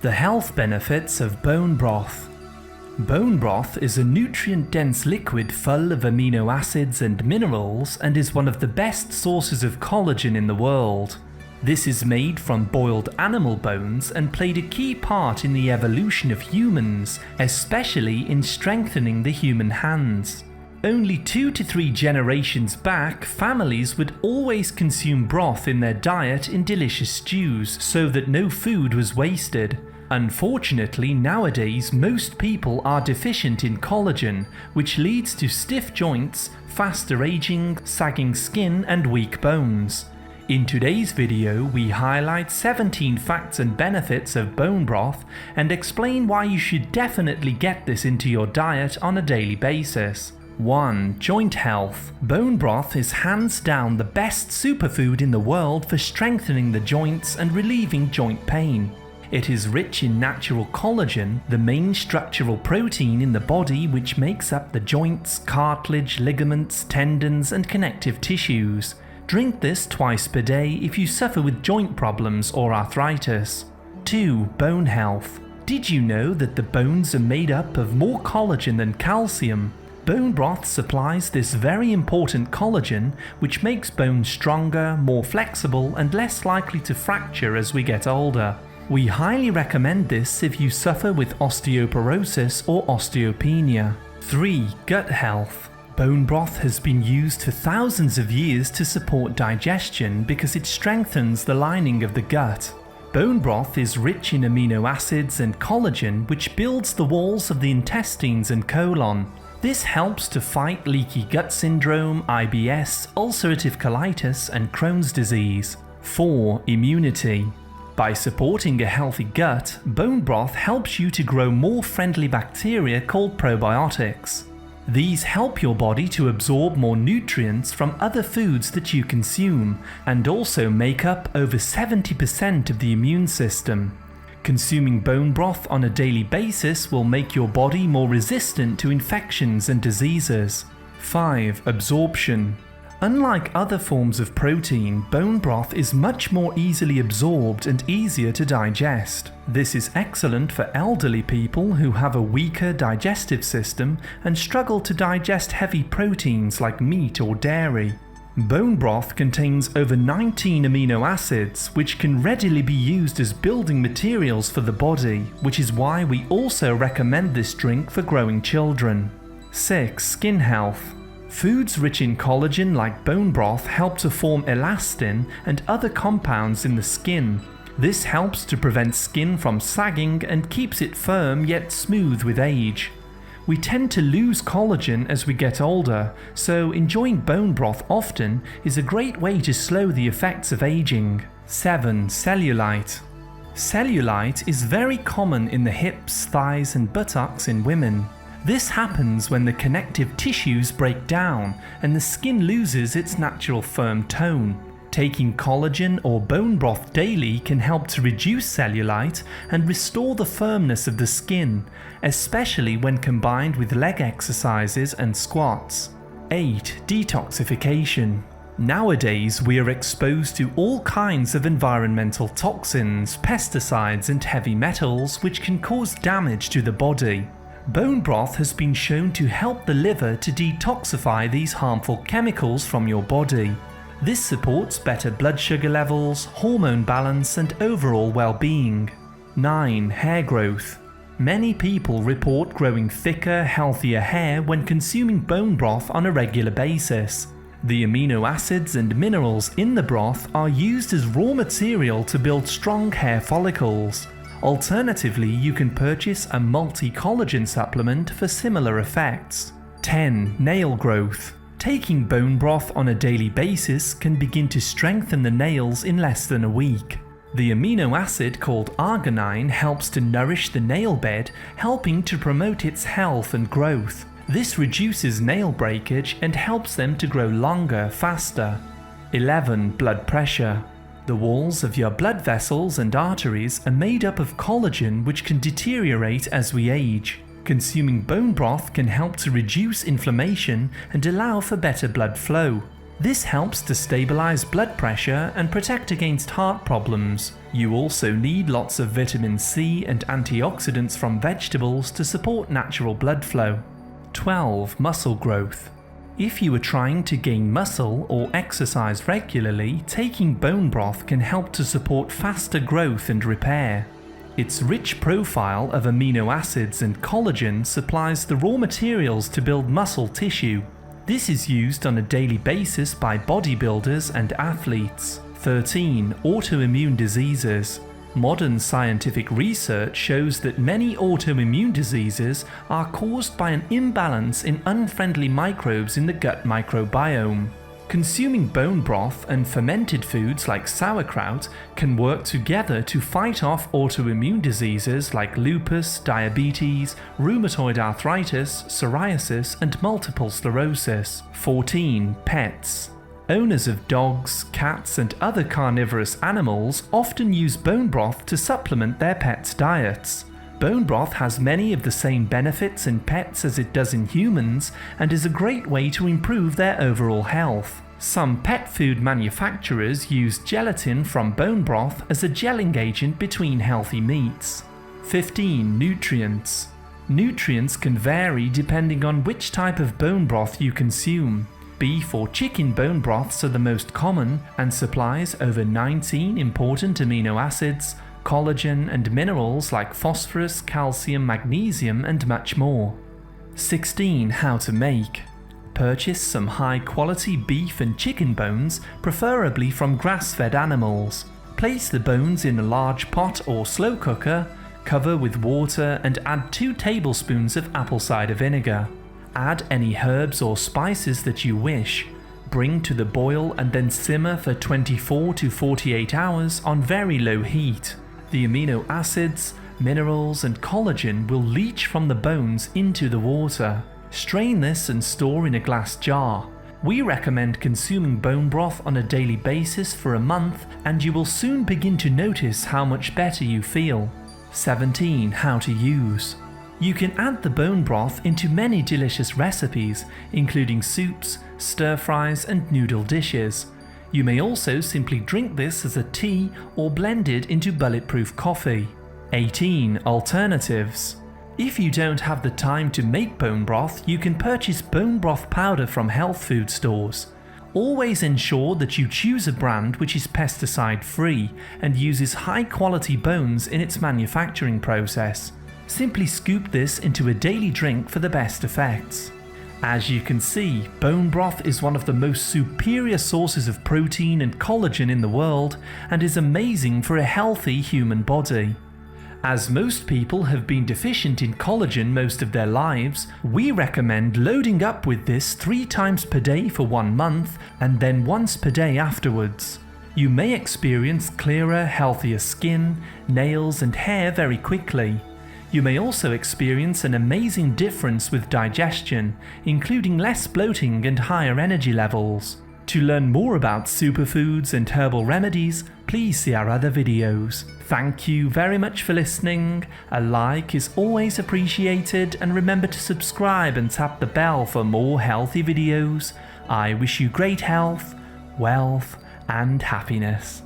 The health benefits of bone broth. Bone broth is a nutrient-dense liquid full of amino acids and minerals and is one of the best sources of collagen in the world. This is made from boiled animal bones and played a key part in the evolution of humans, especially in strengthening the human hands. Only 2 to 3 generations back, families would always consume broth in their diet in delicious stews so that no food was wasted. Unfortunately, nowadays most people are deficient in collagen, which leads to stiff joints, faster aging, sagging skin and weak bones. In today's video, we highlight 17 facts and benefits of bone broth and explain why you should definitely get this into your diet on a daily basis. 1. Joint health. Bone broth is hands down the best superfood in the world for strengthening the joints and relieving joint pain. It is rich in natural collagen, the main structural protein in the body which makes up the joints, cartilage, ligaments, tendons and connective tissues. Drink this twice per day if you suffer with joint problems or arthritis. 2. Bone health. Did you know that the bones are made up of more collagen than calcium? Bone broth supplies this very important collagen, which makes bones stronger, more flexible and less likely to fracture as we get older. We highly recommend this if you suffer with osteoporosis or osteopenia. 3. Gut health. Bone broth has been used for thousands of years to support digestion because it strengthens the lining of the gut. Bone broth is rich in amino acids and collagen, which builds the walls of the intestines and colon. This helps to fight leaky gut syndrome, IBS, ulcerative colitis and Crohn's disease. 4. Immunity. By supporting a healthy gut, bone broth helps you to grow more friendly bacteria called probiotics. These help your body to absorb more nutrients from other foods that you consume, and also make up over 70% of the immune system. Consuming bone broth on a daily basis will make your body more resistant to infections and diseases. 5. Absorption. Unlike other forms of protein, bone broth is much more easily absorbed and easier to digest. This is excellent for elderly people who have a weaker digestive system and struggle to digest heavy proteins like meat or dairy. Bone broth contains over 19 amino acids, which can readily be used as building materials for the body, which is why we also recommend this drink for growing children. 6. Skin health. Foods rich in collagen like bone broth help to form elastin and other compounds in the skin. This helps to prevent skin from sagging and keeps it firm yet smooth with age. We tend to lose collagen as we get older, so enjoying bone broth often is a great way to slow the effects of aging. 7. Cellulite. Cellulite is very common in the hips, thighs and buttocks in women. This happens when the connective tissues break down and the skin loses its natural firm tone. Taking collagen or bone broth daily can help to reduce cellulite and restore the firmness of the skin, especially when combined with leg exercises and squats. 8. Detoxification. Nowadays, we are exposed to all kinds of environmental toxins, pesticides and heavy metals which can cause damage to the body. Bone broth has been shown to help the liver to detoxify these harmful chemicals from your body. This supports better blood sugar levels, hormone balance and overall well-being. 9. Hair growth. Many people report growing thicker, healthier hair when consuming bone broth on a regular basis. The amino acids and minerals in the broth are used as raw material to build strong hair follicles. Alternatively, you can purchase a multi-collagen supplement for similar effects. 10. Nail growth. Taking bone broth on a daily basis can begin to strengthen the nails in less than a week. The amino acid called arginine helps to nourish the nail bed, helping to promote its health and growth. This reduces nail breakage and helps them to grow longer, faster. 11. Blood pressure. The walls of your blood vessels and arteries are made up of collagen, which can deteriorate as we age. Consuming bone broth can help to reduce inflammation and allow for better blood flow. This helps to stabilize blood pressure and protect against heart problems. You also need lots of vitamin C and antioxidants from vegetables to support natural blood flow. 12. Muscle growth. If you are trying to gain muscle or exercise regularly, taking bone broth can help to support faster growth and repair. Its rich profile of amino acids and collagen supplies the raw materials to build muscle tissue. This is used on a daily basis by bodybuilders and athletes. 13. Autoimmune diseases. Modern scientific research shows that many autoimmune diseases are caused by an imbalance in unfriendly microbes in the gut microbiome. Consuming bone broth and fermented foods like sauerkraut can work together to fight off autoimmune diseases like lupus, diabetes, rheumatoid arthritis, psoriasis, and multiple sclerosis. 14. Pets. Owners of dogs, cats, and other carnivorous animals often use bone broth to supplement their pets' diets. Bone broth has many of the same benefits in pets as it does in humans and is a great way to improve their overall health. Some pet food manufacturers use gelatin from bone broth as a gelling agent between healthy meats. 15. Nutrients. Nutrients can vary depending on which type of bone broth you consume. Beef or chicken bone broths are the most common and supplies over 19 important amino acids, collagen and minerals like phosphorus, calcium, magnesium, and much more. 16. How to make. Purchase some high-quality beef and chicken bones, preferably from grass-fed animals. Place the bones in a large pot or slow cooker, cover with water, and add 2 tablespoons of apple cider vinegar. Add any herbs or spices that you wish. Bring to the boil and then simmer for 24 to 48 hours on very low heat. The amino acids, minerals, and collagen will leach from the bones into the water. Strain this and store in a glass jar. We recommend consuming bone broth on a daily basis for a month, and you will soon begin to notice how much better you feel. 17. How to use. You can add the bone broth into many delicious recipes, including soups, stir-fries, and noodle dishes. You may also simply drink this as a tea or blend it into bulletproof coffee. 18. Alternatives. If you don't have the time to make bone broth, you can purchase bone broth powder from health food stores. Always ensure that you choose a brand which is pesticide-free and uses high-quality bones in its manufacturing process. Simply scoop this into a daily drink for the best effects. As you can see, bone broth is one of the most superior sources of protein and collagen in the world and is amazing for a healthy human body. As most people have been deficient in collagen most of their lives, we recommend loading up with this 3 times per day for 1 month and then once per day afterwards. You may experience clearer, healthier skin, nails, and hair very quickly. You may also experience an amazing difference with digestion, including less bloating and higher energy levels. To learn more about superfoods and herbal remedies, please see our other videos. Thank you very much for listening. A like is always appreciated, and remember to subscribe and tap the bell for more healthy videos. I wish you great health, wealth, and happiness.